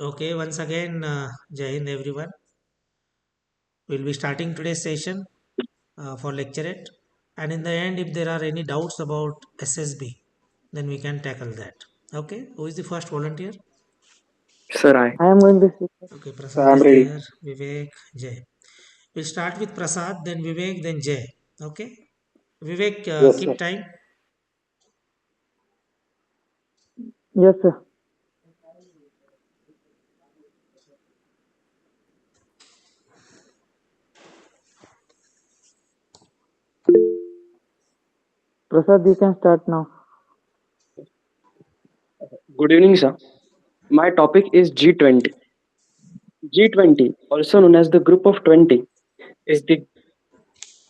Okay, once again, Jai Hind everyone. We'll be starting today's session for lecturate. And in the end, if there are any doubts about SSB, then we can tackle that. Okay, who is the first volunteer? Sir, I. I am going to speak. Okay, Sir, Prasad I'm is ready. there, Vivek, Jay. We'll start with Prasad, then Vivek, then Jay. Okay, Vivek, Yes, sir. keep time. Yes, sir. Prasad, you can start now. Good evening, sir. My topic is G20. G20, also known as the Group of 20, is the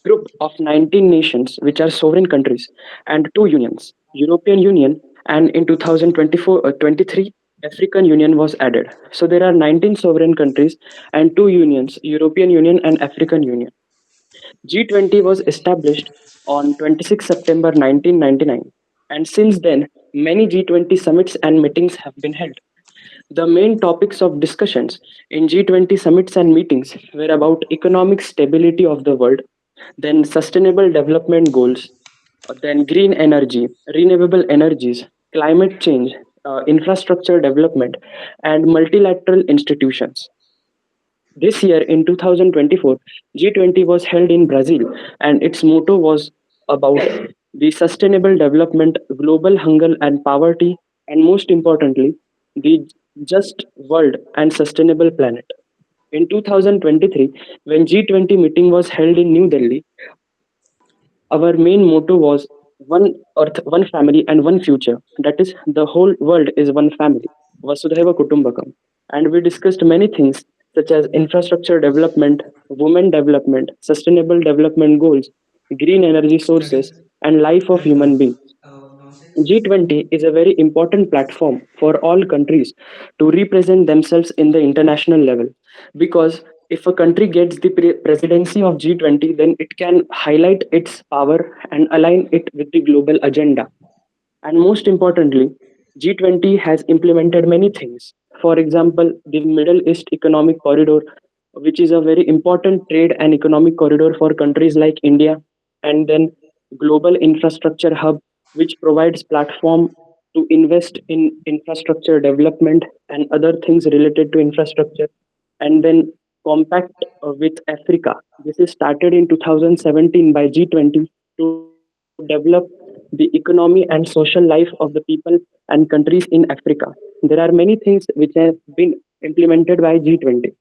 group of 19 nations which are sovereign countries and two unions, European Union and in 2023 African Union was added. So there are 19 sovereign countries and two unions, European Union and African Union. G20 was established on 26 September 1999, and since then many G20 summits and meetings have been held. The main topics of discussions in G20 summits and meetings were about economic stability of the world, then sustainable development goals, then green energy, renewable energies, climate change, infrastructure development, and multilateral institutions. This year in 2024, G20 was held in Brazil, and its motto was about the sustainable development, global hunger and poverty, and most importantly, the just world and sustainable planet. In 2023, when G20 meeting was held in New Delhi, our main motto was one earth, one family, and one future. That is, the whole world is one family. Vasudhaiva Kutumbakam. And we discussed many things such as infrastructure development, women development, sustainable development goals, green energy sources, and life of human beings. G20 is a very important platform for all countries to represent themselves in the international level, because if a country gets the presidency of G20, then it can highlight its power and align it with the global agenda. And most importantly, G20 has implemented many things. For example, the Middle East Economic Corridor, which is a very important trade and economic corridor for countries like India, and then Global Infrastructure Hub, which provides platform to invest in infrastructure development and other things related to infrastructure, and then Compact with Africa. This is started in 2017 by G20 to develop the economy and social life of the people and countries in Africa. There are many things which have been implemented by G20.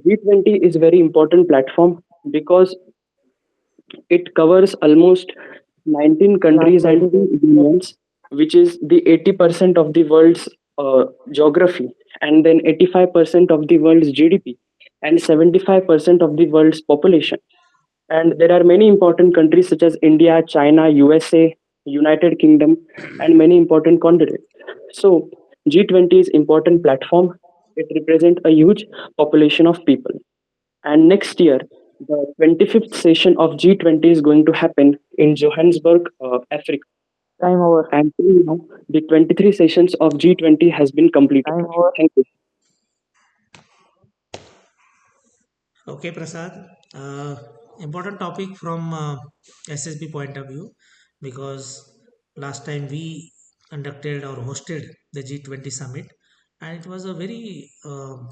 G20 is very important platform because it covers almost 19 countries and two unions, which is the 80% of the world's geography, and then 85% of the world's GDP, and 75% of the world's population. And there are many important countries such as India, China, USA, United Kingdom, and many important continents. So G20 is important platform. It represents a huge population of people. And next year, the 25th session of G20 is going to happen in Johannesburg, Africa. Time over. And till now, the 23 sessions of G20 has been completed. Time over. Thank you. Okay, Prasad. Important topic from SSB point of view because last time we conducted or hosted the G20 summit and it was a very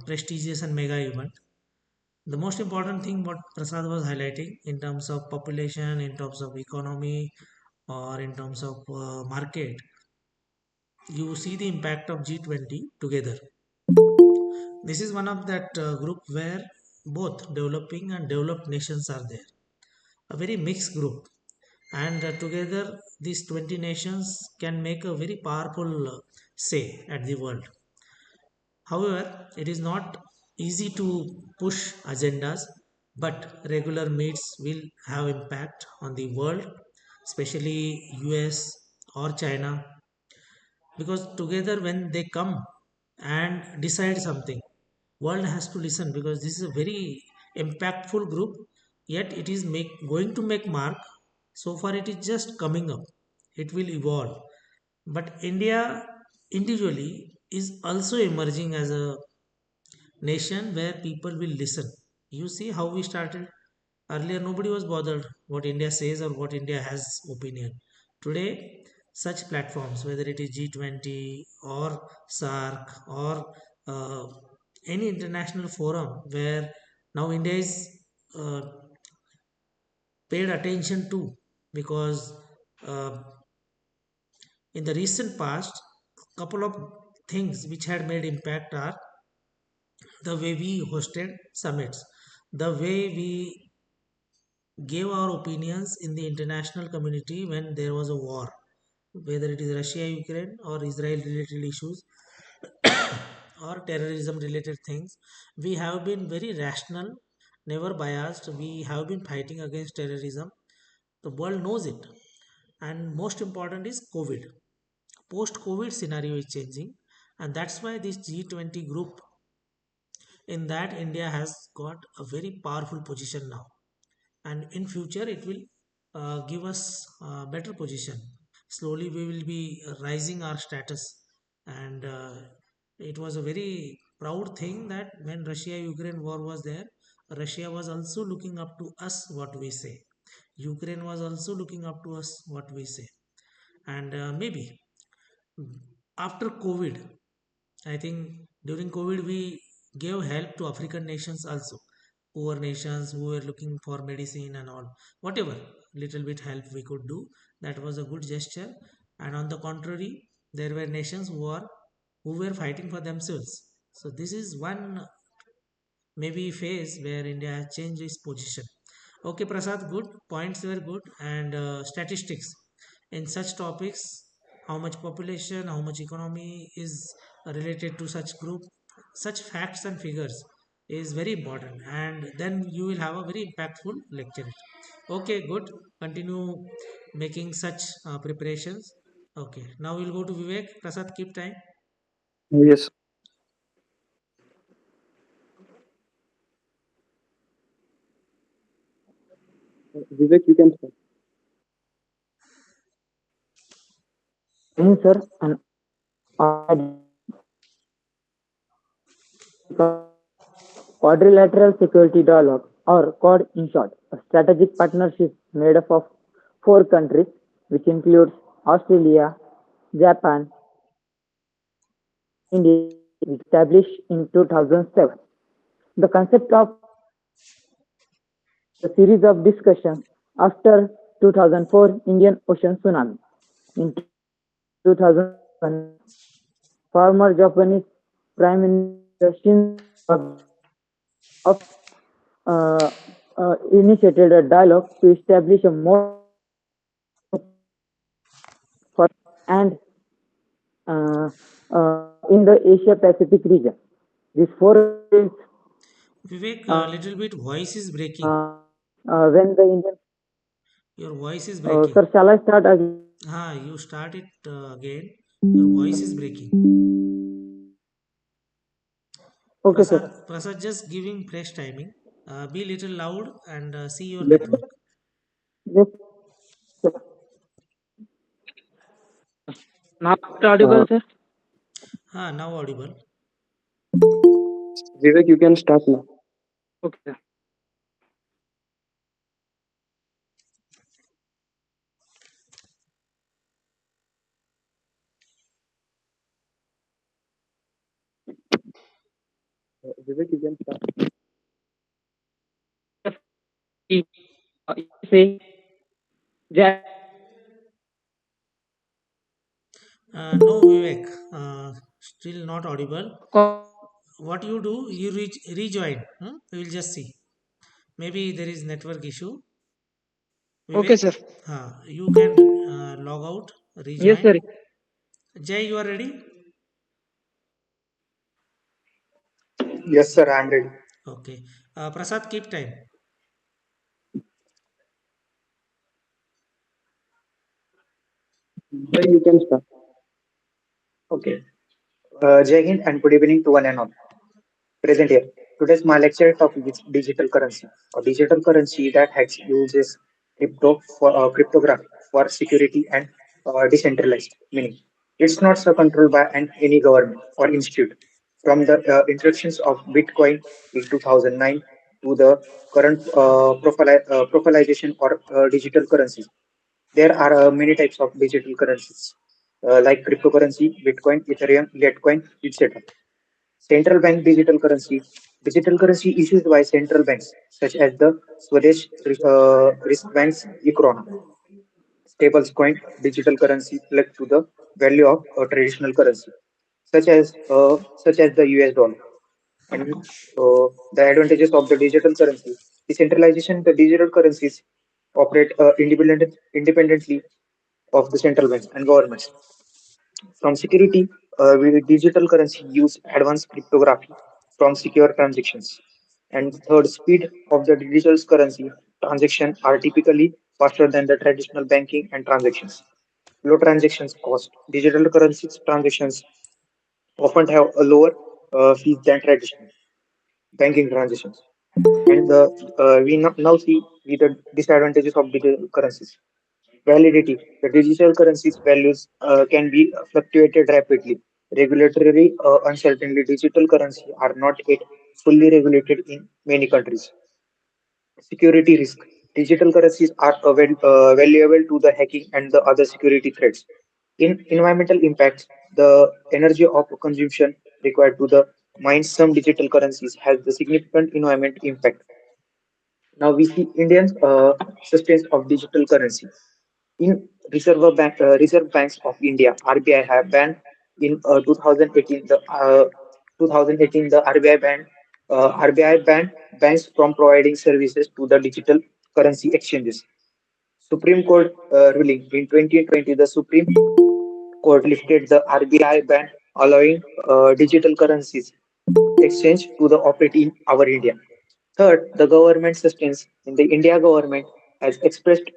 prestigious and mega event. The most important thing what Prasad was highlighting in terms of population, in terms of economy, or in terms of market, you see the impact of G20 together. This is one of that group where both developing and developed nations are there. A very mixed group, and together these 20 nations can make a very powerful say at the world. However, it is not easy to push agendas, but regular meets will have impact on the world, especially US or China, because together when they come and decide something, world has to listen because this is a very impactful group, yet it is going to make mark. So far it is just coming up, it will evolve, but India individually is also emerging as a nation where people will listen. You see how we started. Earlier, nobody was bothered what India says or what India has opinion. Today, such platforms, whether it is G20 or SARC or uh, any international forum where now India is uh, paid attention to, because uh, in the recent past, couple of things which had made impact are the way we hosted summits, the way we gave our opinions in the international community when there was a war, whether it is Russia, Ukraine, or Israel related issues, or terrorism related things. We have been very rational, never biased. We have been fighting against terrorism. The world knows it. And most important is COVID. Post COVID scenario is changing. And that's why this G20 group, in that India has got a very powerful position now, and in future it will give us a better position. Slowly we will be rising our status, and it was a very proud thing that when Russia Ukraine war was there, Russia was also looking up to us what we say, Ukraine was also looking up to us what we say. And maybe after COVID, I think during COVID we gave help to African nations also, poor nations who were looking for medicine and all, whatever little bit help we could do. That was a good gesture. And on the contrary, there were nations who were fighting for themselves. So this is one maybe phase where India has changed its position. Okay, Prasad, good points were good, and statistics in such topics, how much population, how much economy is related to such group, such facts and figures is very important, and then you will have a very impactful lecture. Okay, good. Continue making such preparations. Okay, now we'll go to Vivek. Prasad, keep time. Yes, Vivek, you can start. Yes, sir. An quadrilateral security dialogue, or Quad in short, a strategic partnership made up of four countries, which includes Australia, Japan, India, established in 2007. The concept of a series of discussions after 2004 Indian Ocean tsunami. In 2007, former Japanese Prime Minister Shinzo Abe uh, initiated a dialogue to establish a more for and in the Asia Pacific region. These four countries, Vivek, a uh, little bit voice is breaking. uh, when the Indian, Your voice is breaking. sir, shall I start again? You start it again. Your voice is breaking. Okay, sir. Prasad, just giving fresh timing. Be little loud and see your Yes, network. Yes, sir. Now uh, audible, sir. Now audible. Vivek, you can start now. Okay, sir. Vivek, you can start. USA, Japan, No, Vivek, still not audible. What you do, you rejoin. We will just see. Maybe there is network issue. okay, Vivek, sir. you can log out, Yes, rejoin. sir. Jay, you are ready? Yes, sir, I'm ready. Okay. Prasad, keep time. Vivek, you can start. Okay. Jai Hind and good evening to one and all. Present here. Today's my lecture topic is digital currency. A digital currency that has uses cryptography for security and decentralized, meaning it's not so controlled by any government or institute. From the introductions of Bitcoin in 2009 to the current profilization or digital currencies. There are many types of digital currencies like cryptocurrency, Bitcoin, Ethereum, Litecoin, etc. Central bank digital currency issued by central banks such as the Swedish risk banks Ikrona. Stablecoin, digital currency pegged to the value of a traditional currency, such as the US dollar. And the advantages of the digital currency: decentralization. The digital currencies operate independently of the central banks and governments. From security, digital currency use advanced cryptography from secure transactions. And third, speed of the digital currency transaction are typically faster than the traditional banking and transactions. Low transactions cost. Digital currencies transactions often have a lower fees than traditional banking transactions. And we now see the disadvantages of digital currencies. Validity. The digital currency's values can be fluctuated rapidly. Regulatory uncertainty. Digital currency are not yet fully regulated in many countries. Security risk. Digital currencies are valuable to the hacking and the other security threats. In environmental impacts, the energy of consumption required to the mine some digital currencies has the significant environment impact. Now we see Indians sustains of digital currency. In Reserve Banks of India (RBI) have banned in 2018 the RBI banned banks from providing services to the digital currency exchanges. Supreme Court ruling in 2020, the Supreme Court lifted the RBI ban, allowing digital currencies exchange to the operate in our India. Third, the government sustains. In the India government has expressed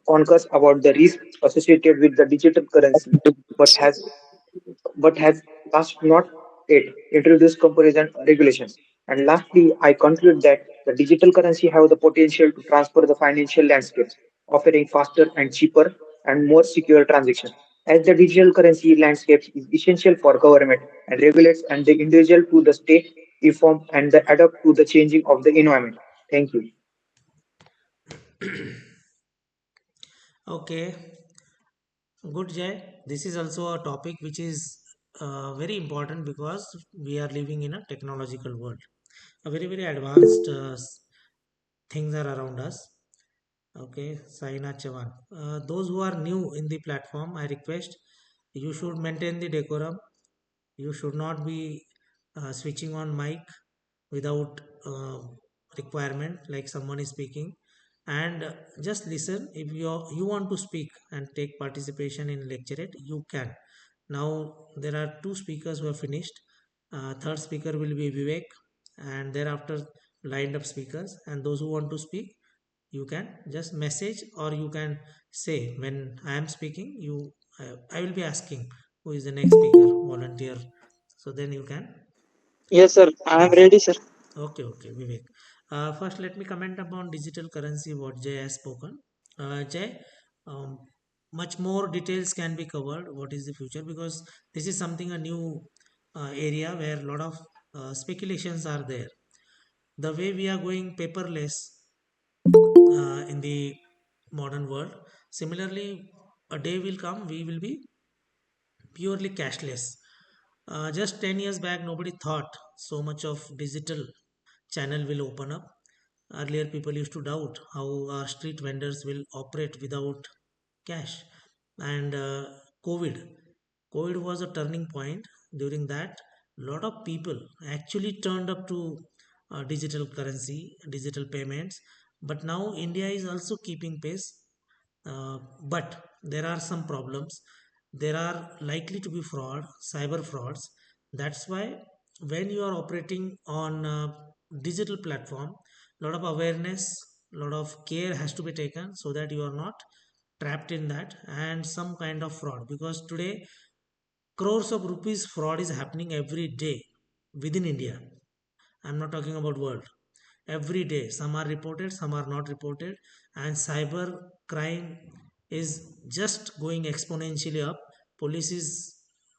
concerns about the risk associated with the digital currency, but has last not yet introduced comparison regulations. And lastly, I conclude that the digital currency have the potential to transfer the financial landscapes, offering faster and cheaper and more secure transactions. As the digital currency landscape is essential for government and regulates and the individual to the state inform and the adapt to the changing of the environment. Thank you. Okay, good, Jay. This is also a topic which is very important because we are living in a technological world. A very, very advanced things are around us. Okay, Saina Chavan. Those who are new in the platform, I request you should maintain the decorum. You should not be switching on mic without requirement, like someone is speaking. And just listen. If you want to speak and take participation in lecturate, you can. Now there are two speakers who have finished. Third speaker will be Vivek, and thereafter lined up speakers. And those who want to speak, you can just message, or you can say when I am speaking. I will be asking who is the next speaker, volunteer. So then you can Yes, sir. I am yes. ready, sir. Okay, okay, Vivek. First, let me comment upon digital currency, what Jay has spoken. Jay, um, much more details can be covered. What is the future? Because this is something a new area where a lot of speculations are there. The way we are going paperless in the modern world, similarly, a day will come we will be purely cashless. Just 10 years back, nobody thought so much of digital channel will open up. Earlier, people used to doubt how street vendors will operate without cash. And COVID, COVID was a turning point. During that, lot of people actually turned up to digital currency, digital payments. But now India is also keeping pace. But there are some problems. There are likely to be fraud, cyber frauds. That's why when you are operating on a digital platform, a lot of awareness, a lot of care has to be taken so that you are not trapped in that and some kind of fraud. Because today crores of rupees fraud is happening every day within India. I'm not talking about world. Every day some are reported, some are not reported, and cyber crime is just going exponentially up. Police is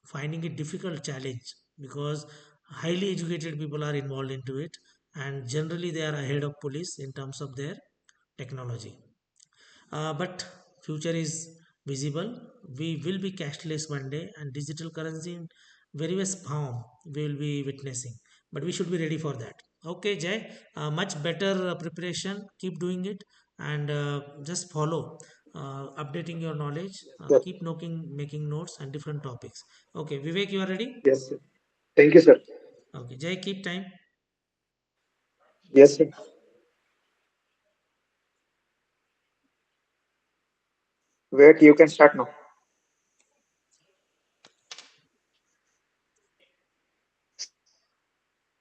finding it difficult challenge because highly educated people are involved into it, and generally they are ahead of police in terms of their technology. But future is visible. We will be cashless one day, and digital currency in various form we will be witnessing. But we should be ready for that. Okay, Jay, much better preparation. Keep doing it, and just follow, updating your knowledge. Yes, Keep making notes and different topics. Okay, Vivek, you are ready? yes, sir. Thank you, sir. Okay, Jay, keep time. Yes, sir. Wait, you can start now.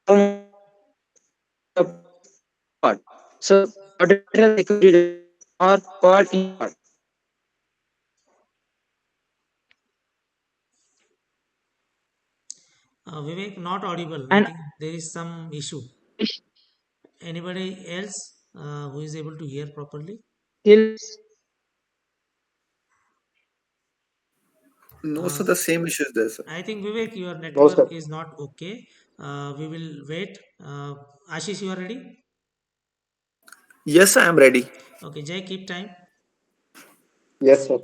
So what is short? So collateral security deposit or called in short. Vivek, not audible. I And think there is some issue. Anybody else who is able to hear properly? still No, Uh, so the same issue is there, sir. I think Vivek, your No, sir. network is not okay. We will wait. Ashish, you are ready? Yes, I am ready. Okay, Jay, keep time. Yes, sir.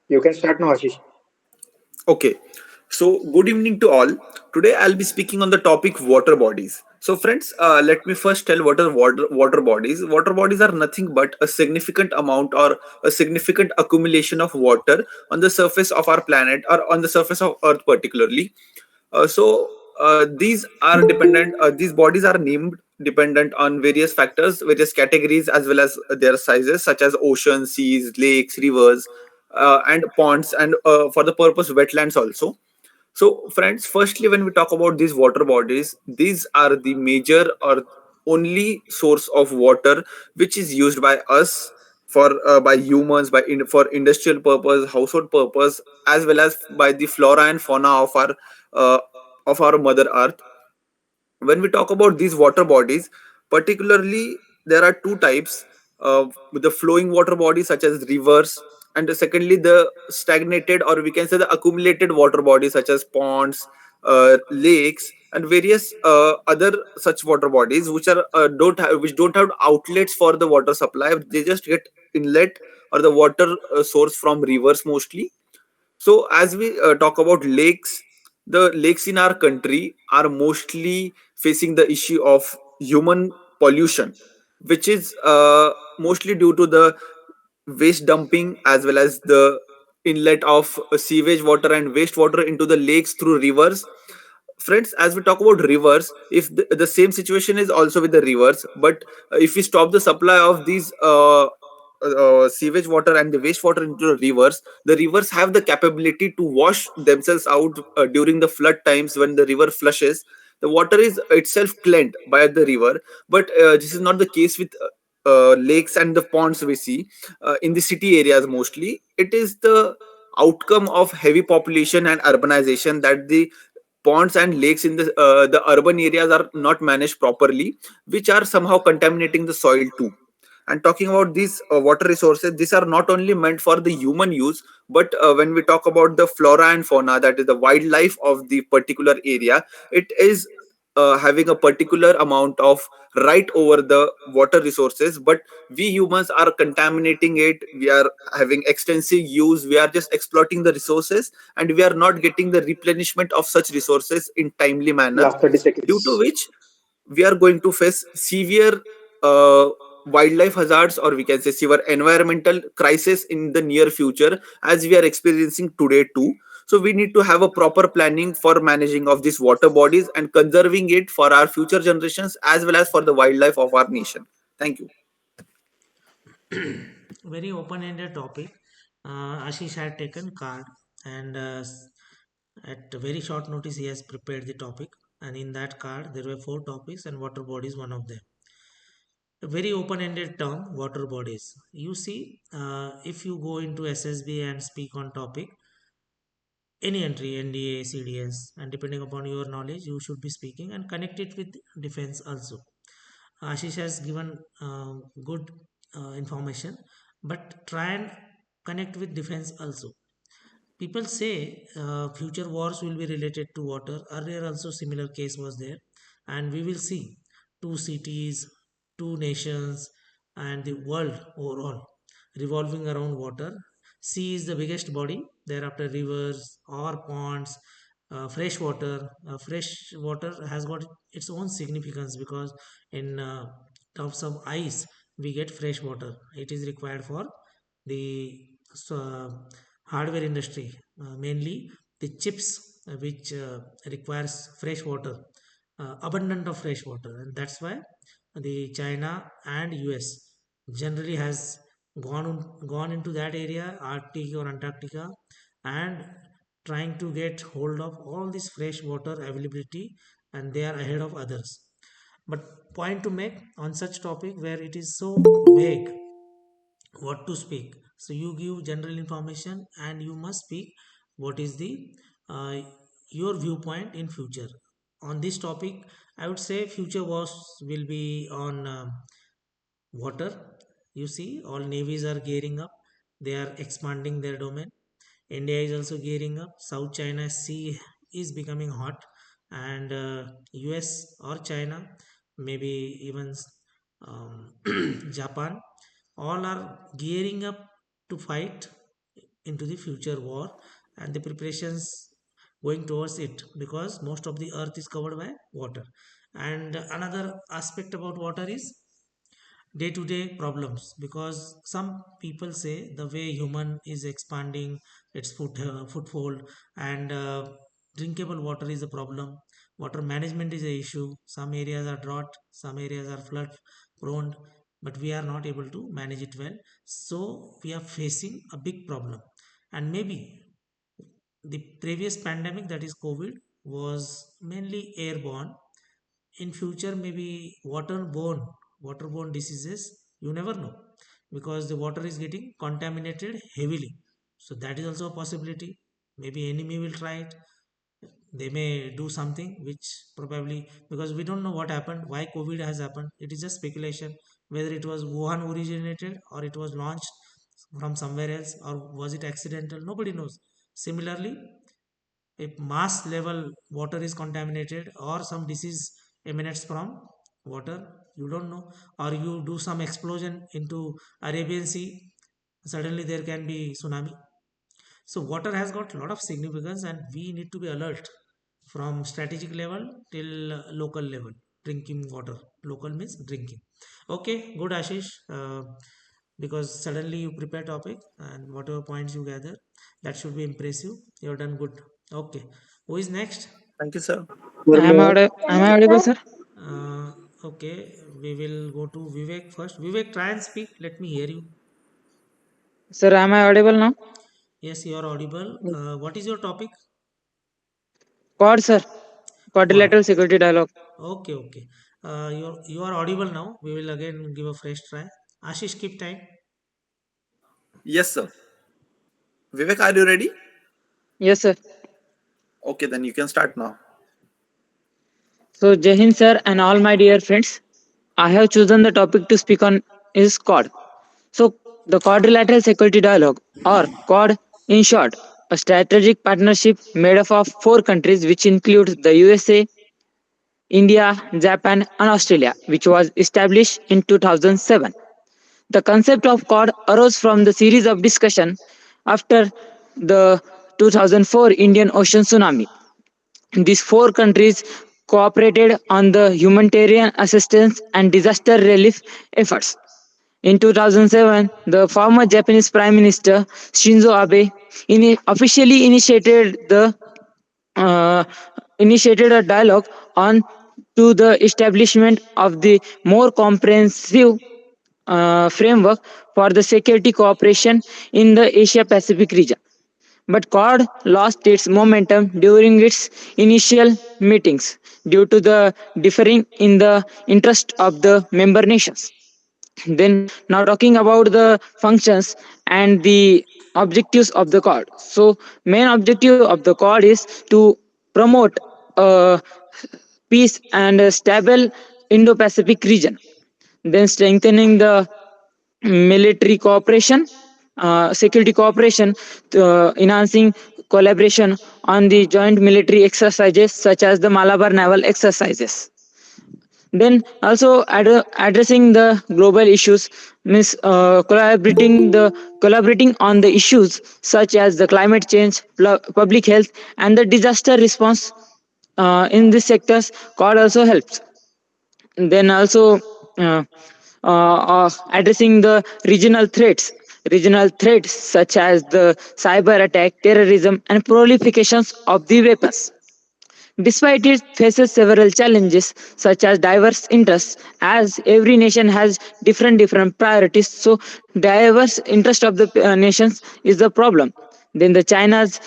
You can start now, Ashish. Okay. So, good evening to all. Today, I'll be speaking on the topic water bodies. So, friends, let me first tell what are water bodies. Water bodies are nothing but a significant amount or a significant accumulation of water on the surface of our planet or on the surface of Earth, particularly. These are dependent. These bodies are named dependent on various factors, various categories, as well as their sizes, such as oceans, seas, lakes, rivers, and ponds, and for the purpose wetlands also. So, friends, firstly, when we talk about these water bodies, these are the major or only source of water which is used by us for by humans for industrial purpose, household purpose, as well as by the flora and fauna uh, of our mother earth. When we talk about these water bodies, particularly there are two types, with the flowing water bodies such as rivers, and secondly the stagnated, or we can say the accumulated water bodies such as ponds, lakes, and various other such water bodies which don't have outlets for the water supply. They just get inlet or the water source from rivers mostly. So, as we talk about lakes, the lakes in our country are mostly facing the issue of human pollution, which is mostly due to the waste dumping as well as the inlet of sewage water and wastewater into the lakes through rivers. Friends, as we talk about rivers, if the same situation is also with the rivers, but if we stop the supply of these sewage water and the wastewater into the rivers have the capability to wash themselves out during the flood times. When the river flushes, the water is itself cleansed by the river. But this is not the case with lakes and the ponds we see in the city areas. Mostly it is the outcome of heavy population and urbanization that the ponds and lakes in the urban areas are not managed properly, which are somehow contaminating the soil too. And talking about these water resources, these are not only meant for the human use, but when we talk about the flora and fauna, that is the wildlife of the particular area, it is having a particular amount of right over the water resources. But we humans are contaminating it. We are having extensive use. We are just exploiting the resources, and we are not getting the replenishment of such resources in timely manner, Last 30 due to seconds. which we are going to face severe uh, wildlife hazards, or we can say severe environmental crisis in the near future, as we are experiencing today too. So we need to have a proper planning for managing of these water bodies and conserving it for our future generations as well as for the wildlife of our nation. Thank you. Very open-ended topic. Ashish had taken card, and at a very short notice he has prepared the topic. And in that card there were four topics, and water bodies one of them. A very open-ended term, water bodies. You see, if you go into SSB and speak on topic, any entry, NDA, CDS, and depending upon your knowledge, you should be speaking and connect it with defense also. Ashish has given good information, but try and connect with defense also. people say future wars will be related to water. Earlier also similar case was there, and we will see two cities, two nations, and the world overall revolving around water. Sea is the biggest body. Thereafter, rivers or ponds, fresh water. Fresh water has got its own significance because in terms of ice, we get fresh water. It is required for the hardware industry, mainly the chips, which requires fresh water, abundant of fresh water, and that's why the China and US generally has gone into that area, Arctic or Antarctica, and trying to get hold of all this fresh water availability, and they are ahead of others. But point to make on such topic where it is so vague what to speak. So you give general information and you must speak what is the uh, your viewpoint in future on this topic. I would say future wars will be on water. You see, all navies are gearing up, they are expanding their domain. India is also gearing up. South China Sea is becoming hot, and US or China, maybe even um, Japan, all are gearing up to fight into the future war, and the preparations going towards it because most of the earth is covered by water. And another aspect about water is day to day problems, because some people say the way human is expanding its foothold, and drinkable water is a problem. Water management is a issue. Some areas are drought, some areas are flood prone, but we are not able to manage it well. So we are facing a big problem. And maybe the previous pandemic, that is COVID, was mainly airborne. In future maybe waterborne diseases, you never know, because the water is getting contaminated heavily. So that is also a possibility. Maybe enemy will try it. They may do something which probably, because we don't know what happened, why COVID has happened. It is just speculation, whether it was Wuhan originated or it was launched from somewhere else, or was it accidental, nobody knows. Similarly, if mass level water is contaminated or some disease emanates from water, you don't know. Or you do some explosion into Arabian Sea, suddenly there can be tsunami. So water has got a lot of significance, and we need to be alert from strategic level till local level. Drinking water, local means drinking. Okay, good Ashish. Because suddenly you prepare topic and whatever points you gather, that should be impressive. You've done good. Okay, who is next? Thank you, sir. Am I audible, sir? uh, okay, we will go to Vivek first. Vivek, try and speak, let me hear you. Sir, am I audible now? Yes, you are audible. What is your topic? Quad, sir. Quad. Quadrilateral security dialogue. Okay, okay. You are audible now. We will again give a fresh try. Ashish, keep time. Yes, sir. Vivek, are you ready? Yes, sir. Okay, then you can start now. So, Jai Hind, sir, and all my dear friends, I have chosen the topic to speak on is Quad. So, the Quadrilateral Security Dialogue, or Quad in short, a strategic partnership made up of four countries which includes the USA, India, Japan, and Australia, which was established in 2007. The concept of Quad arose from the series of discussion after the 2004 Indian Ocean tsunami. These four countries cooperated on the humanitarian assistance and disaster relief efforts. In 2007, the former Japanese Prime Minister Shinzo Abe officially uh, initiated a dialogue on to the establishment of the more comprehensive framework for the security cooperation in the Asia Pacific region. But Quad lost its momentum during its initial meetings due to the differing in the interest of the member nations. Then, now talking about the functions and the objectives of the Quad. So, main objective of the Quad is to promote uh, peace and a stable Indo-Pacific region. Then, strengthening the military cooperation, security cooperation, enhancing collaboration on the joint military exercises such as the Malabar naval exercises. Then also addressing the global issues means collaborating on the issues such as the climate change, public health, and the disaster response. In these sectors, Quad also helps. Then also uh, addressing the regional threats such as the cyber attack, terrorism, and prolifications of the weapons. Despite it faces several challenges such as diverse interests, as every nation has different priorities. So diverse interest of the nations is the problem. Then the China's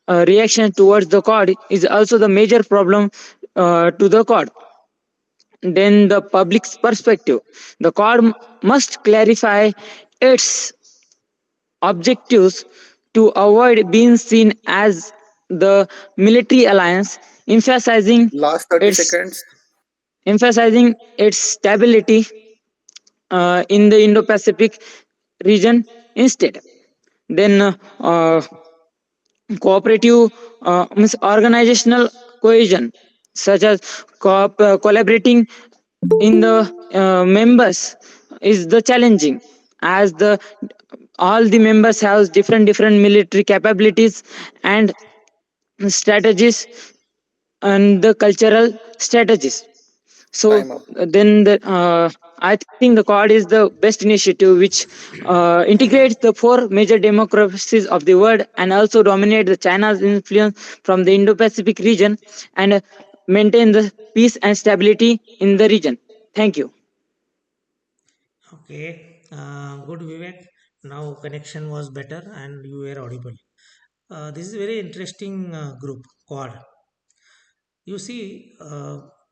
reaction towards the Quad is also the major problem to the Quad. Then the public's perspective. The Quad must clarify its objectives to avoid being seen as the military alliance, emphasizing Last 30 its seconds. stability in the Indo-Pacific region instead. Then cooperative means organizational cohesion, such as collaborating in the members is the challenging, as the all the members have different military capabilities and strategies and the cultural strategies. So Time up. I think the Quad is the best initiative which integrates the four major democracies of the world and also dominate the China's influence from the Indo-Pacific region and maintain the peace and stability in the region. Thank you. Okay, good Vivek. Now connection was better and you were audible. This is a very interesting group, Quad. You see,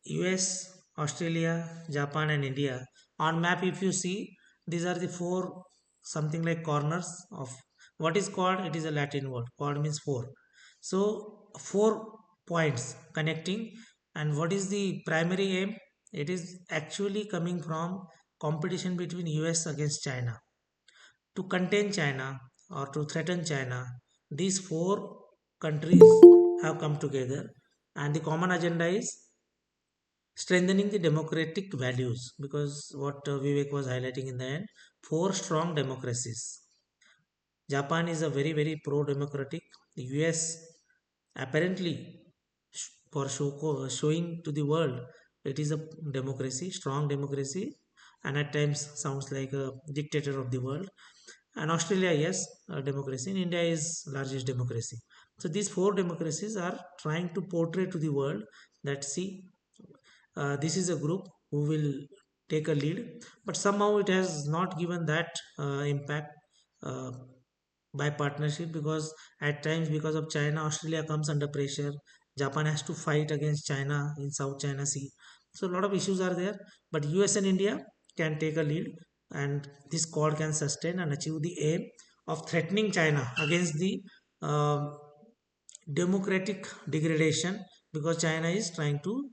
US, Australia, Japan, and India. On map, if you see, these are the four something like corners of what is Quad. It is a Latin word. Quad means four. So 4 points connecting, and what is the primary aim? It is actually coming from competition between US against China to contain China or to threaten China. These four countries have come together, and the common agenda is strengthening the democratic values, because what Vivek was highlighting in the end, four strong democracies. Japan is a very pro democratic. The US apparently showing to the world it is a democracy, strong democracy, and at times sounds like a dictator of the world. And Australia, yes, a democracy. And India is largest democracy. So these four democracies are trying to portray to the world that, see, this is a group who will take a lead, but somehow it has not given that impact uh, by partnership, because at times, because of China, Australia comes under pressure. Japan has to fight against China in South China Sea. So a lot of issues are there, but US and India can take a lead, and this Quad can sustain and achieve the aim of threatening China against the um democratic degradation, because China is trying to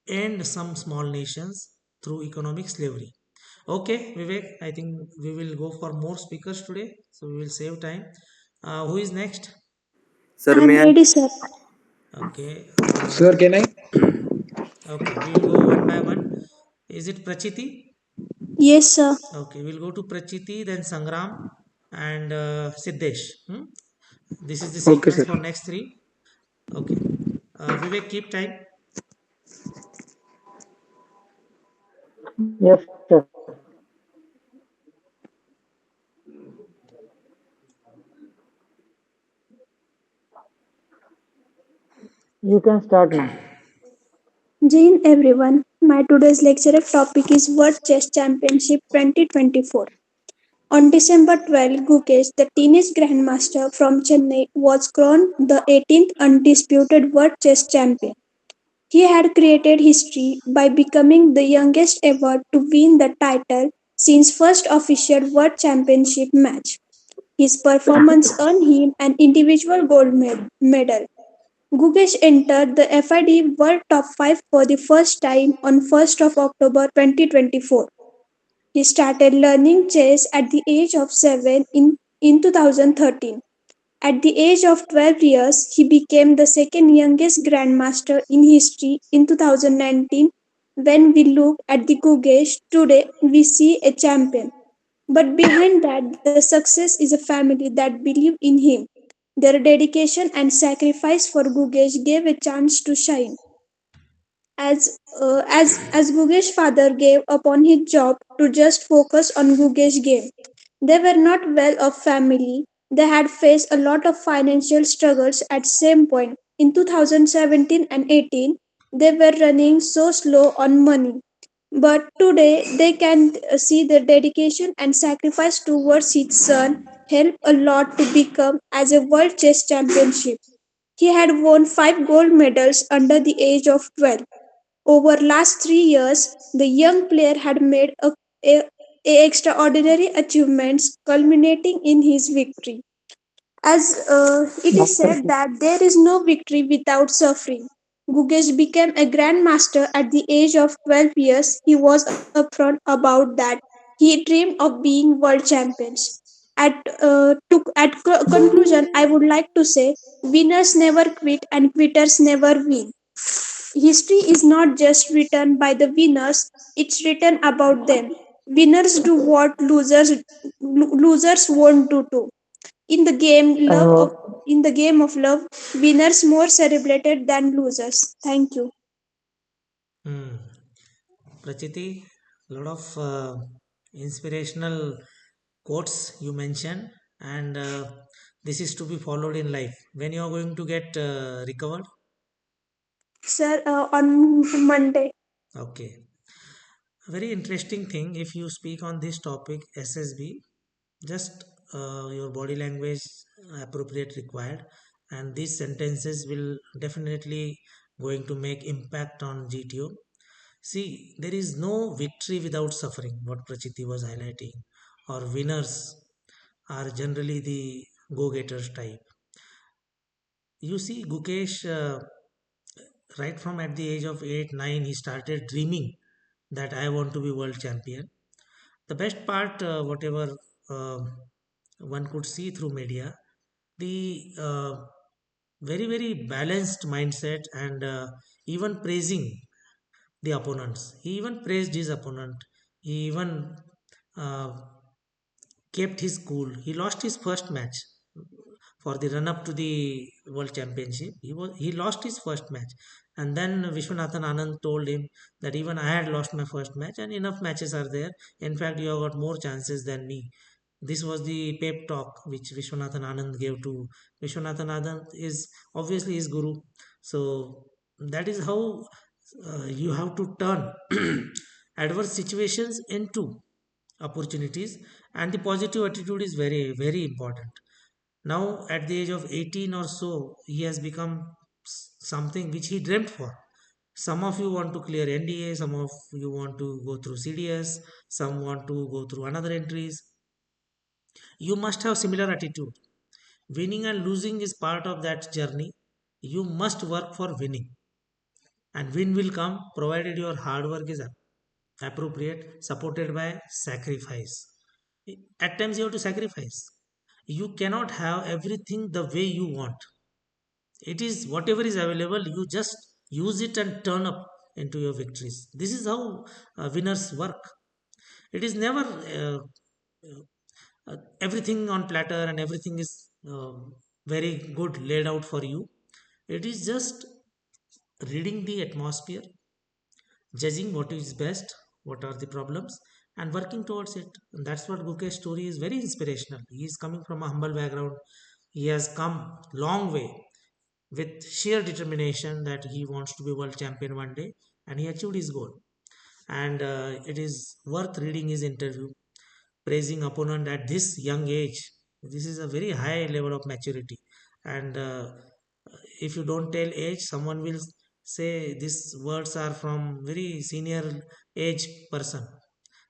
end some small nations through economic slavery. Okay, Vivek, I think we will go for more speakers today, so we will save time. Who is next? Sir, I'm may I? ready, sir. Okay, Sir, can I? okay, we will go one by one. Is it Prachiti? Yes, sir. Okay, we'll go to Prachiti, then Sangram, and Siddesh. This is the Okay, sequence sir. for next three. Okay, Vivek, keep time. Yes, sir. You can start now. Jane, everyone. My today's lecture topic is World Chess Championship 2024. On December 12, Gukesh, the teenage grandmaster from Chennai, was crowned the 18th undisputed World Chess Champion. He had created history by becoming the youngest ever to win the title since first official World Championship match. His performance earned him an individual gold medal. Gugesh entered the FID World Top 5 for the first time on 1st of October 2024. He started learning chess at the age of 7 in 2013. At the age of 12 years, he became the second youngest grandmaster in history in 2019. When we look at the Gugesh today, we see a champion. But behind that, the success is a family that believe in him. Their dedication and sacrifice for Gugesh gave a chance to shine. As Gugesh's father gave up on his job to just focus on Gugesh's game. They were not well off family. They had faced a lot of financial struggles at same point. In 2017 and 18, they were running so slow on money. But today they can see the dedication and sacrifice towards his son help a lot to become as a world chess championship. He had won 5 gold medals under the age of 12. Over last 3 years, the young player had made a extraordinary achievements culminating in his victory. As it is said that there is no victory without suffering. Gugesh became a grandmaster at the age of 12 years. He was upfront about that. He dreamed of being world champions. At conclusion, I would like to say winners never quit and quitters never win. History is not just written by the winners, it's written about them. Winners do what losers won't do too. In the game love Uh, of in the game of love, winners more celebrated than losers. Thank you. Hmm. Prachiti, a lot of inspirational quotes you mentioned, and this is to be followed in life. When you are going to get recovered? Sir, on Monday. Okay. A very interesting thing if you speak on this topic, SSB, just your body language appropriate required, and these sentences will definitely going to make impact on GTO. See, there is no victory without suffering, what Prachiti was highlighting, or winners are generally the go-getters type. You see, Gukesh, right from at the age of 8, 9, he started dreaming that I want to be world champion. The best part, whatever uh, one could see through media, the very, very balanced mindset and even praising the opponents. He even praised his opponent. He even uh, kept his cool. He lost his first match for the run up to the world championship. He lost his first match, and then Vishwanathan Anand told him that even I had lost my first match, and enough matches are there. In fact, you have got more chances than me. This was the pep talk which Vishwanathan Anand gave to Vishwanathan Anand is obviously his guru. So that is how you have to turn adverse situations into opportunities, and the positive attitude is very very important. Now at the age of 18 or so, he has become something which he dreamt for. Some of you want to clear NDA, some of you want to go through CDS, some want to go through another entries. You must have similar attitude. Winning and losing is part of that journey. You must work for winning, and win will come provided your hard work is appropriate, supported by sacrifice. At times you have to sacrifice. You cannot have everything the way you want. It is whatever is available, you just use it and turn up into your victories. This is how winners work. It is never everything on platter and everything is very good laid out for you. It is just reading the atmosphere, judging what is best, what are the problems, and working towards it. And that's what Gukesh's story is very inspirational. He is coming from a humble background. He has come long way with sheer determination that he wants to be world champion one day, and he achieved his goal. And it is worth reading his interview praising opponent at this young age. This is a very high level of maturity, and if you don't tell age, someone will say these words are from very senior age person.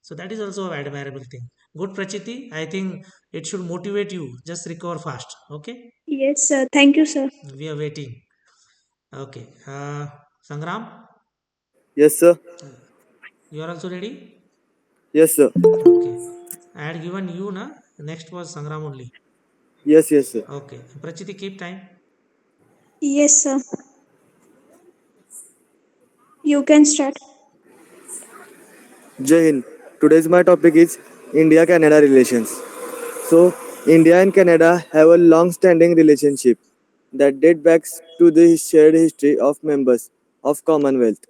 So that is also an admirable thing. Good, Prachiti. I think it should motivate you. Just recover fast. Okay, Yes, sir. Thank you, sir. we are waiting. Okay, Sangram, Yes, sir. you are also ready. Yes, sir. Okay. I had given you, na? Next was Sangram only. Yes, yes, sir. Okay. Prachiti, keep time. Yes, sir. You can start. Jai Hind. Today's my topic is India-Canada relations. So, India and Canada have a long-standing relationship that dates back to the shared history of members of Commonwealth.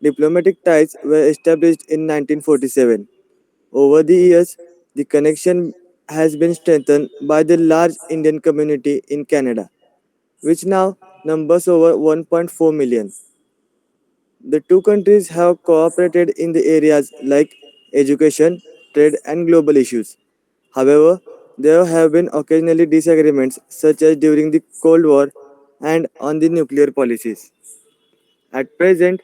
Diplomatic ties were established in 1947. Over the years, the connection has been strengthened by the large Indian community in Canada, which now numbers over 1.4 million. The two countries have cooperated in the areas like education, trade, and global issues. However, there have been occasionally disagreements, such as during the Cold War and on the nuclear policies. At present,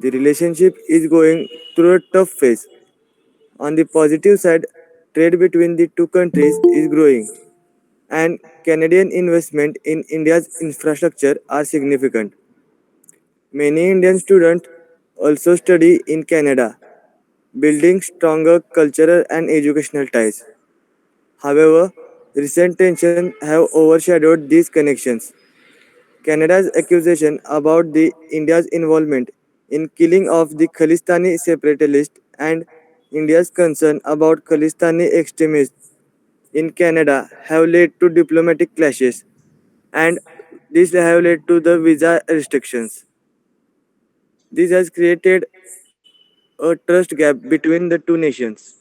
the relationship is going through a tough phase. On the positive side, trade between the two countries is growing, and Canadian investment in India's infrastructure are significant. Many Indian students also study in Canada, building stronger cultural and educational ties. However, recent tensions have overshadowed these connections. Canada's accusation about the India's involvement in killing of the Khalistani separatists and India's concern about Khalistani extremists in Canada have led to diplomatic clashes, and this have led to the visa restrictions. This has created a trust gap between the two nations.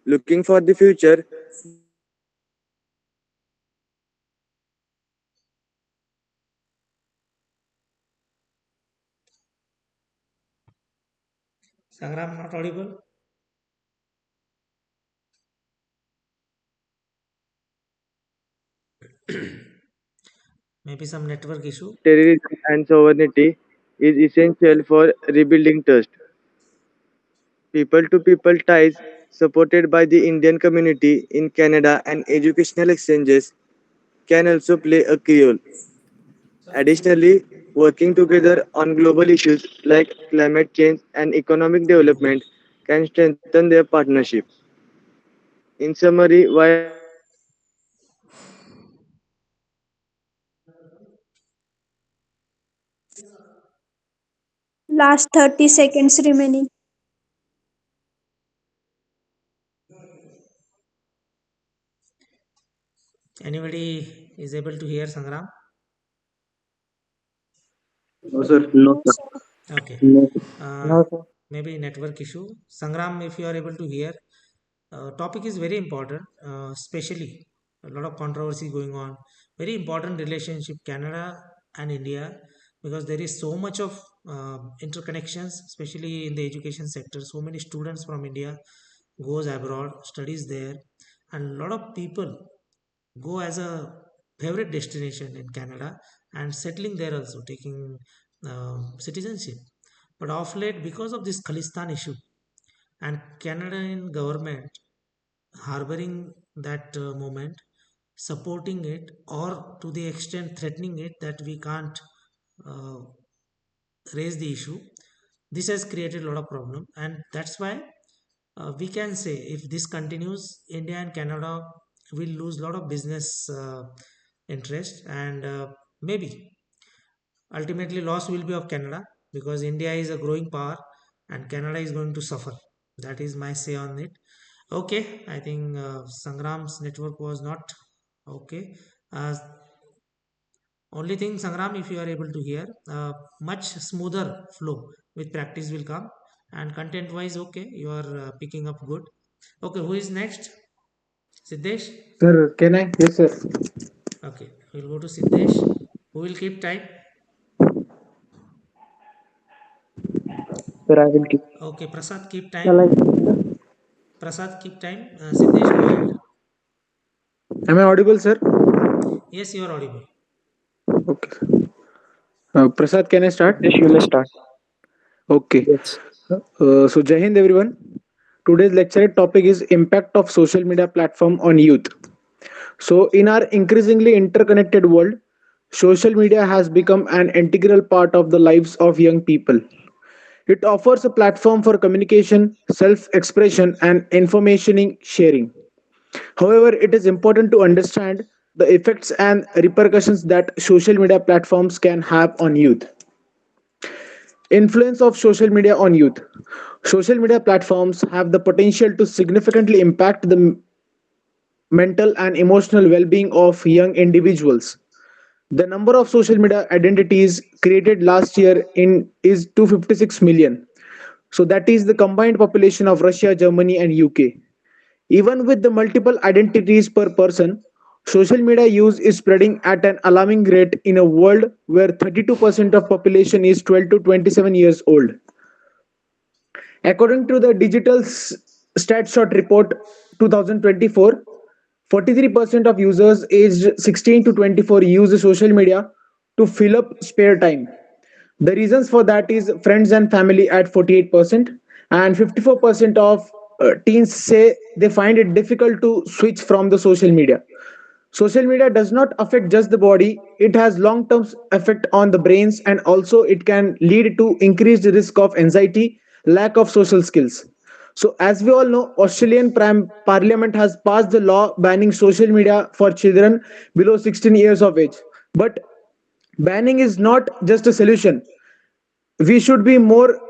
Looking for the future, the relationship is expected to improve as Canada expands its trade with the United States. Sangram, not audible. Maybe some network issue. Terrorism and sovereignty is essential for rebuilding trust. People to people ties supported by the Indian community in Canada and educational exchanges can also play a key role. Additionally, working together on global issues like climate change and economic development can strengthen their partnership. In summary, while India and Canada have a long relationship, Last 30 seconds remaining. Anybody is able to hear Sangram? No, sir. No, No, sir. sir. Okay. No, sir. Uh, No, sir. Maybe network issue. Sangram, if you are able to hear, topic is very important, especially a lot of controversy going on. Very important relationship, Canada and India, because there is so much of interconnections, especially in the education sector. So many students from India goes abroad, studies there, and a lot of people go as a favorite destination in Canada and settling there also, taking citizenship. But of late, because of this Khalistan issue and Canadian government harboring that moment, supporting it, or to the extent threatening it that we can't uh, raise the issue, this has created a lot of problem, and that's why we can say if this continues, India and Canada will lose a lot of business interest, and maybe ultimately loss will be of Canada because India is a growing power and Canada is going to suffer. That is my say on it. Okay, I think Sangram's network was not okay. Uh, Only thing, Sangram, if you are able to hear, much smoother flow with practice will come. And content wise, okay, you are picking up good. Okay, who is next? Siddesh? Sir, can I? Yes, sir. Okay, we'll go to Siddesh. Who will keep time? Sir, I will keep. Okay, Prasad, keep Shall time. I? Sir? Prasad, keep time. Siddesh, go ahead. Am I audible, sir? Yes, you are audible. Okay. Prasad, can I start? Yes, you may start. Okay. Yes. So, Jai Hind, everyone. Today's lecture topic is impact of social media platform on youth. So, in our increasingly interconnected world, social media has become an integral part of the lives of young people. It offers a platform for communication, self expression, and information sharing. However, it is important to understand the effects and repercussions that social media platforms can have on youth. Influence of social media on youth. Social media platforms have the potential to significantly impact the mental and emotional well being of young individuals. The number of social media identities created last year in is 256 million. So that is the combined population of Russia, Germany, and UK. Even with the multiple identities per person, social media use is spreading at an alarming rate in a world where 32% of population is 12 to 27 years old. According to the Digital Statshot Report 2024, 43% of users aged 16 to 24 use social media to fill up spare time. The reasons for that is friends and family at 48%, and 54% of teens say they find it difficult to switch from the social media. Social media does not affect just the body, it has long term effect on the brains, and also it can lead to increased risk of anxiety, lack of social skills. So as we all know, Australian Parliament has passed the law banning social media for children below 16 years of age. But banning is not just a solution. We should be more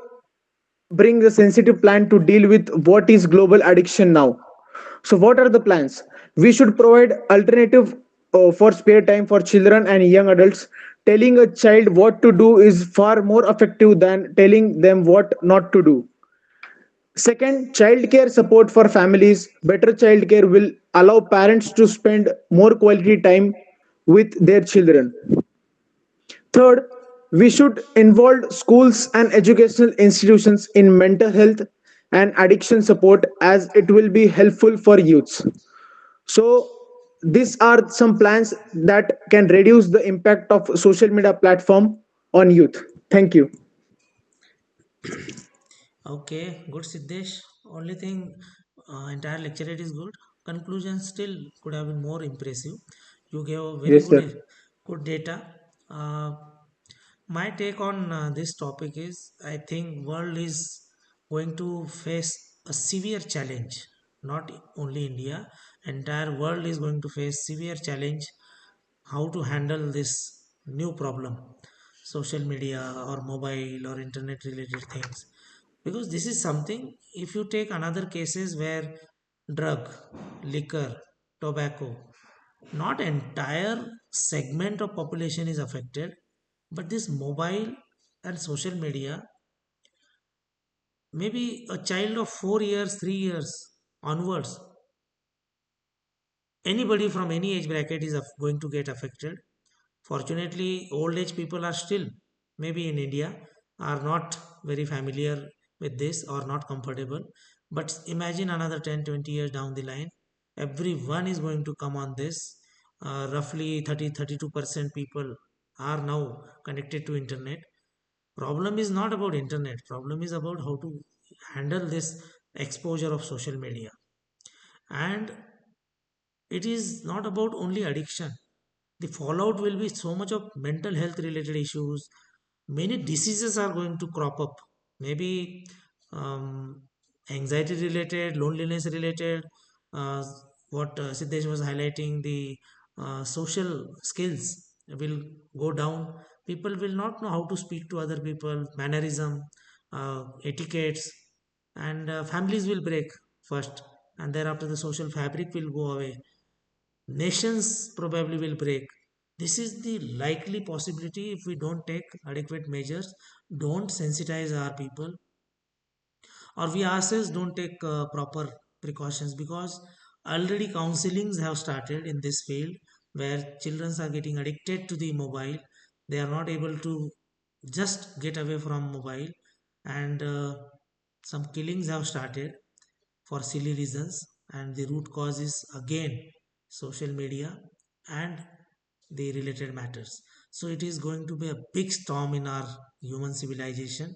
bring a sensitive plan to deal with what is global addiction now. So what are the plans? We should provide alternative for spare time for children and young adults. Telling a child what to do is far more effective than telling them what not to do. Second, childcare support for families. Better childcare will allow parents to spend more quality time with their children. Third, we should involve schools and educational institutions in mental health and addiction support as it will be helpful for youths. So, these are some plans that can reduce the impact of social media platform on youth. Thank you. Okay, good Siddesh. Only thing, entire lecturate is good. Conclusion still could have been more impressive. You gave a very Yes, good, sir. good data. Uh, my take on this topic is, I think world is going to face a severe challenge. Not only India, entire world is going to face severe challenge how to handle this new problem, social media or mobile or internet related things, because this is something. If you take another cases where drug, liquor, tobacco, not entire segment of population is affected, but this mobile and social media, maybe a child of 4 years, 3 years onwards, anybody from any age bracket is going to get affected. Fortunately, old age people are still, maybe in India, are not very familiar with this or not comfortable. But imagine another 10, 20 years down the line, everyone is going to come on this. Roughly 30, 32% people are now connected to internet. Problem is not about internet. Problem is about how to handle this exposure of social media. And it is not about only addiction. The fallout will be so much of mental health related issues. Many diseases are going to crop up, maybe um, anxiety related, loneliness related, uh, what Siddesh was highlighting, the social skills will go down. People will not know how to speak to other people, mannerism, etiquettes, and families will break first, and thereafter the social fabric will go away. Nations probably will break. This is the likely possibility if we don't take adequate measures, don't sensitize our people, or we ourselves don't take proper precautions, because already counselings have started in this field where children are getting addicted to the mobile. They are not able to just get away from mobile, and some killings have started for silly reasons, and the root cause is again social media and the related matters. So it is going to be a big storm in our human civilization,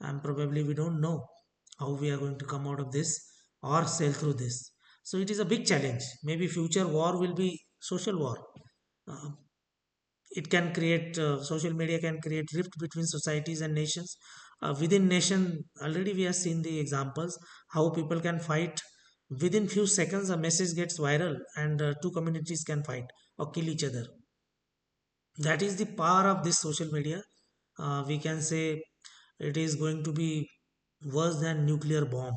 and probably we don't know how we are going to come out of this or sail through this. So it is a big challenge. Maybe future war will be social war. Uh, it can create social media can create rift between societies and nations. Within nation, already we have seen the examples how people can fight within few seconds. A message gets viral, and two communities can fight or kill each other. That is the power of this social media. We can say it is going to be worse than nuclear bomb.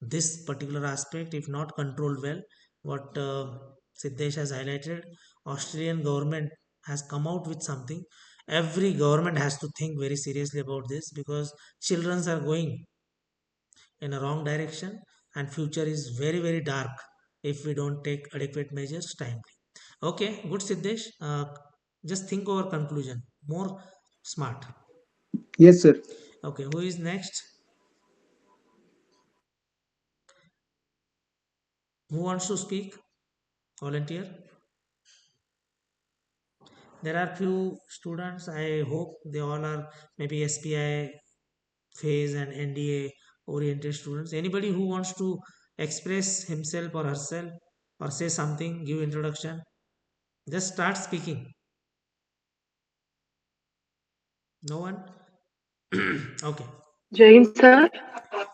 This particular aspect, if not controlled well, what Siddesh has highlighted, Australian government has come out with something. Every government has to think very seriously about this, because children are going in a wrong direction, and future is very very dark if we don't take adequate measures timely. Okay, good Siddesh. Just think over conclusion. More smart. Yes, sir. Okay, who is next? Who wants to speak? Volunteer. There are few students. I hope they all are maybe SPI phase and NDA oriented students. Anybody who wants to express himself or herself or say something, give introduction, just start speaking. No one? Okay. Jai Hind, sir.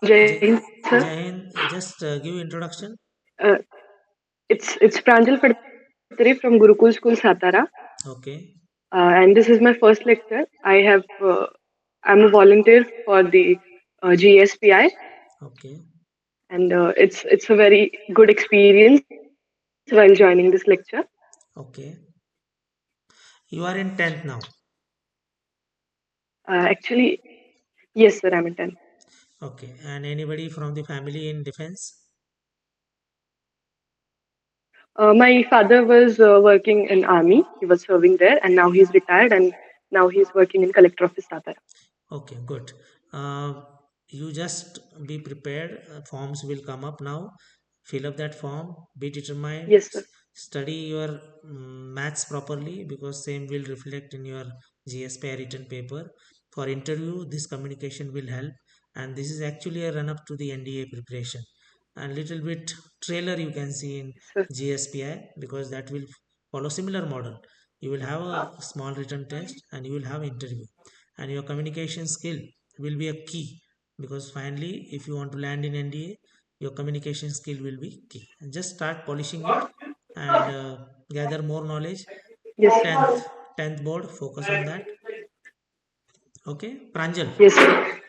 Jai J- Hind, sir. Jain, just give introduction. Uh, it's Pranjal Padtari from Gurukul School, Satara, Okay. and this is my first lecture. I'm a volunteer for the GSPI, Okay. and it's a very good experience while joining this lecture. Okay. You are in 10th now. Actually, yes, sir, I'm in 10. Okay. And anybody from the family in defense? My father was working in army. He was serving there, and now he's retired, and now he's working in collector office, Satara. Okay, good. Uh, you just be prepared. Forms will come up now. Fill up that form. Be determined. Yes, sir. Study your maths properly, because same will reflect in your GSP written paper. For interview, this communication will help. And this is actually a run up to the NDA preparation. And little bit trailer you can see in Yes, sir. GSPI, because that will follow similar model. You will have a small written test and you will have interview, and your communication skill will be a key, because finally if you want to land in NDA, your communication skill will be key. And just start polishing it, and gather more knowledge. Yes, sir. 10th board, focus on that. Okay, Pranjal. Yes, sir.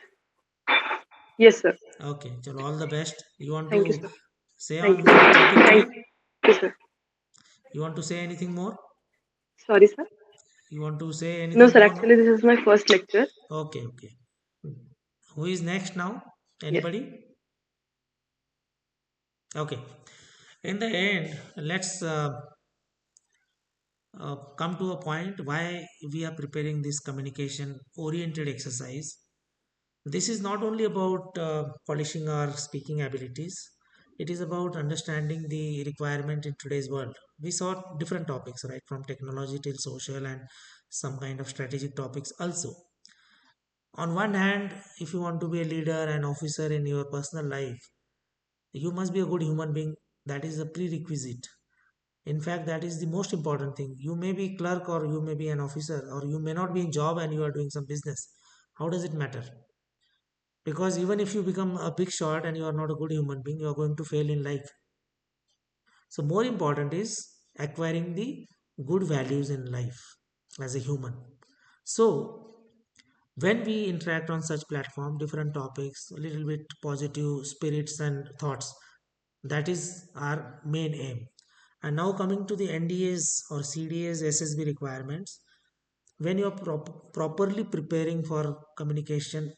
Yes, sir. Okay, chalo, all the best. You want to Thank you, sir. say on Thank you. the topic today? Thank you, sir. You want to say anything more? Sorry, sir. You want to say No, anything sir. more now? Actually, this is my first lecture. Okay, okay. Who is next now? Yes. Anybody? Okay. In the end, let's come to a point why we are preparing this communication oriented exercise. This is not only about polishing our speaking abilities, it is about understanding the requirement in today's world. We saw different topics, right, from technology till social, and some kind of strategic topics also. On one hand, if you want to be a leader and officer in your personal life, you must be a good human being. That is a prerequisite. In fact, that is the most important thing. You may be clerk, or you may be an officer, or you may not be in job and you are doing some business. How does it matter? Because even if you become a big shot and you are not a good human being, you are going to fail in life. So more important is acquiring the good values in life as a human. So when we interact on such platform, different topics, a little bit positive spirits and thoughts, that is our main aim. And now coming to the NDAs or CDAs SSB requirements, when you are properly preparing for communication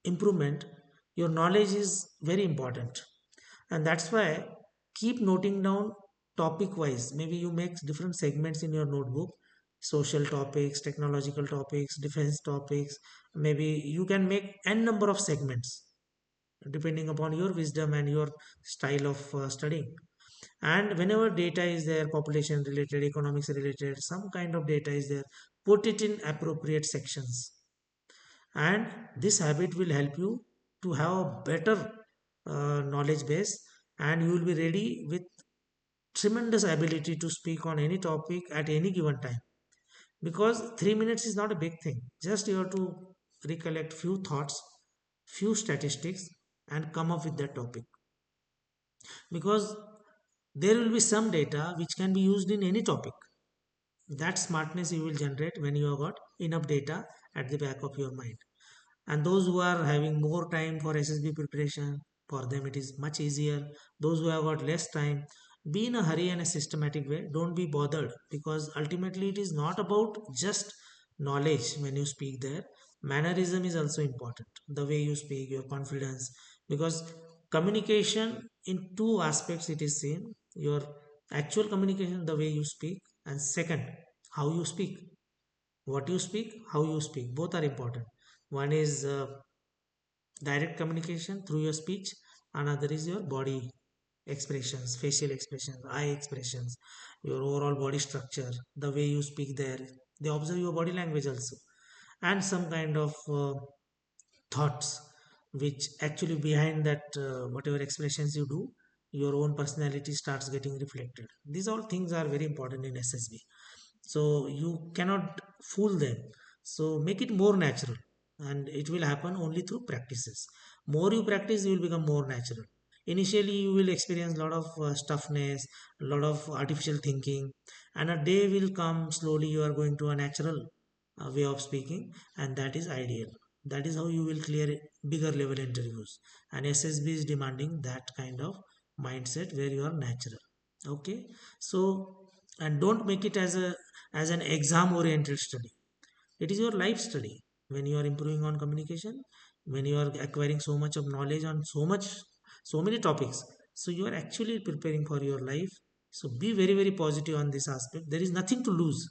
improvement, your knowledge is very important. And that's why keep noting down topic wise. Maybe you make different segments in your notebook: social topics, technological topics, defense topics. Maybe you can make n number of segments depending upon your wisdom and your style of studying. And whenever data is there, population related, economics related, some kind of data is there, put it in appropriate sections. And this habit will help you to have a better knowledge base, and you will be ready with tremendous ability to speak on any topic at any given time. Because 3 minutes is not a big thing, just you have to recollect few thoughts, few statistics, and come up with that topic, because there will be some data which can be used in any topic. That smartness you will generate when you have got enough data at the back of your mind. And those who are having more time for SSB preparation, for them it is much easier. Those who have got less time, be in a hurry and a systematic way. Don't be bothered, because ultimately it is not about just knowledge when you speak there. Mannerism is also important. The way you speak, your confidence, because communication in two aspects it is seen: your actual communication, the way you speak, and second, how you speak. What you speak, how you speak, both are important. One is direct communication through your speech, another is your body expressions, facial expressions, eye expressions, your overall body structure, the way you speak there. They observe your body language also, and some kind of thoughts which actually behind that, whatever expressions you do, your own personality starts getting reflected. These all things are very important in SSB, so you cannot fool them. So make it more natural, and it will happen only through practices. More you practice, you will become more natural. Initially you will experience a lot of stuffness, a lot of artificial thinking, and a day will come slowly you are going to a natural way of speaking, and that is ideal. That is how you will clear bigger level interviews, and SSB is demanding that kind of mindset where you are natural. Okay. So, and don't make it as a as an exam oriented study. It is your life study. When you are improving on communication, when you are acquiring so much of knowledge on so many topics, so you are actually preparing for your life. So be very very positive on this aspect. There is nothing to lose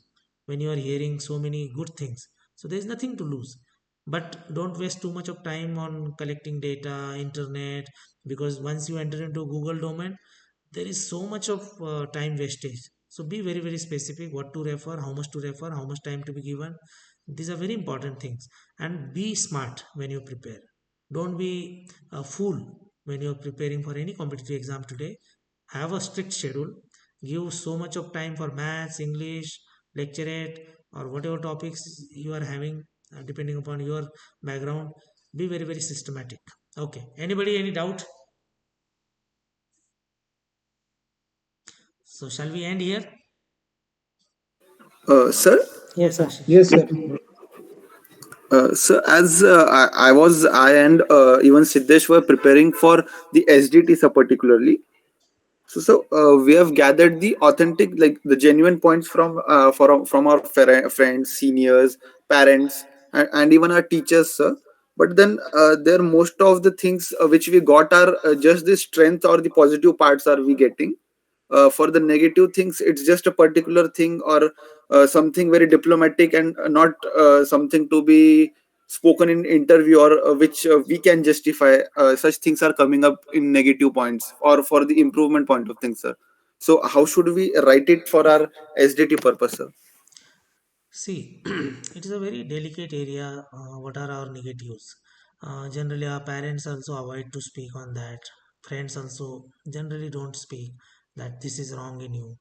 when you are hearing so many good things. So there is nothing to lose. But don't waste too much of time on collecting data, internet, because once you enter into Google domain, there is so much of time wastage. So be very very specific what to refer, how much to refer, how much time to be given. These are very important things. And be smart when you prepare. Don't be a fool when you're preparing for any competitive exam today. Have a strict schedule. Give so much of time for maths, English, lecturate, or whatever topics you are having, depending upon your background. Be very very systematic. Okay, anybody any doubt? So shall we end here? Sir, Yes, Yes, sir. Ashish. Yes, sir. so as I and even Siddesh were preparing for the SDT, sir, particularly. So we have gathered the authentic, like the genuine points from our friends, seniors, parents, and even our teachers, sir. But then there most of the things which we got are just the strength or the positive parts are we getting. For the negative things, it's just a particular thing or something very diplomatic and not something to be spoken in interview or which we can justify. Such things are coming up in negative points or for the improvement point of things, sir. So how should we write it for our SDT purpose, sir? See, it is a very delicate area. What are our negatives? Generally, our parents also avoid to speak on that. Friends also generally don't speak that this is wrong in you.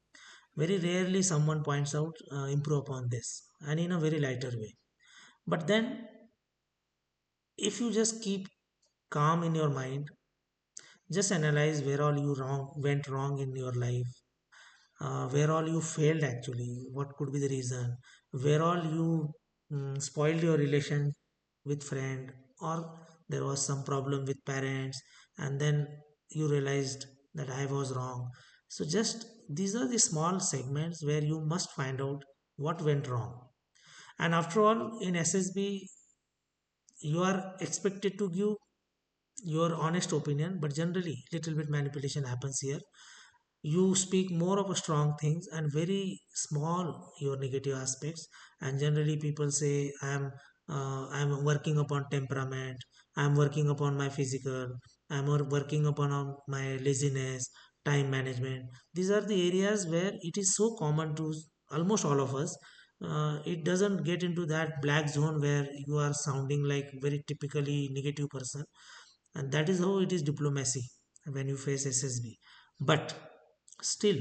Very rarely someone points out, improve upon this, and in a very lighter way. But then, if you just keep calm in your mind, just analyze where all you went wrong in your life, where all you failed actually, what could be the reason, where all you spoiled your relation with friend, or there was some problem with parents, and then you realized that I was wrong. So just these are the small segments where you must find out what went wrong. And after all, in SSB you are expected to give your honest opinion, but generally little bit manipulation happens here. You speak more of a strong things and very small your negative aspects. And generally people say I'm working upon temperament, I'm working upon my physical, working upon my laziness, time management. These are the areas where it is so common to almost all of us. It doesn't get into that black zone where you are sounding like very typically negative person. And that is how it is diplomacy when you face SSB. But still,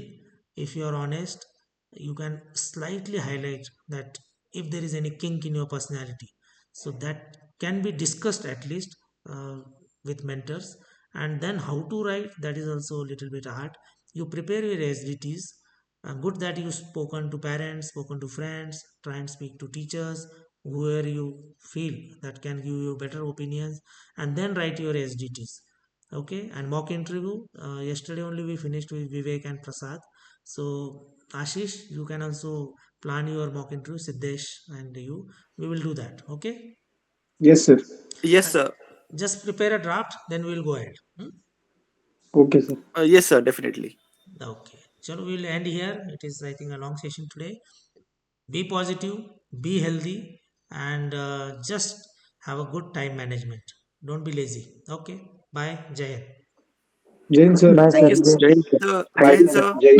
if you are honest, you can slightly highlight that if there is any kink in your personality, so that can be discussed at least uh, with mentors. And then how to write, that is also a little bit hard. You prepare your SDTs. Good that you spoken to parents, spoken to friends, try and speak to teachers, whoever you feel that can give you better opinions, and then write your SDTs. Okay, and mock interview. Yesterday only we finished with Vivek and Prasad. So Ashish, you can also plan your mock interview. Siddesh and you, we will do that. Okay, Yes, sir. Yes, and sir. just prepare a draft, then we will go ahead. Okay, sir. Yes, sir. Definitely. Okay, so we'll end here. It is, I think, a long session today. Be positive, be healthy, and just have a good time management. Don't be lazy. Okay, bye. Jai Hind. Jain, sir. Bye, Jai Thank sir. you. Hind, Jai Hind, sir. Sir. Bye, Jai Hind, Bye. sir. Jai.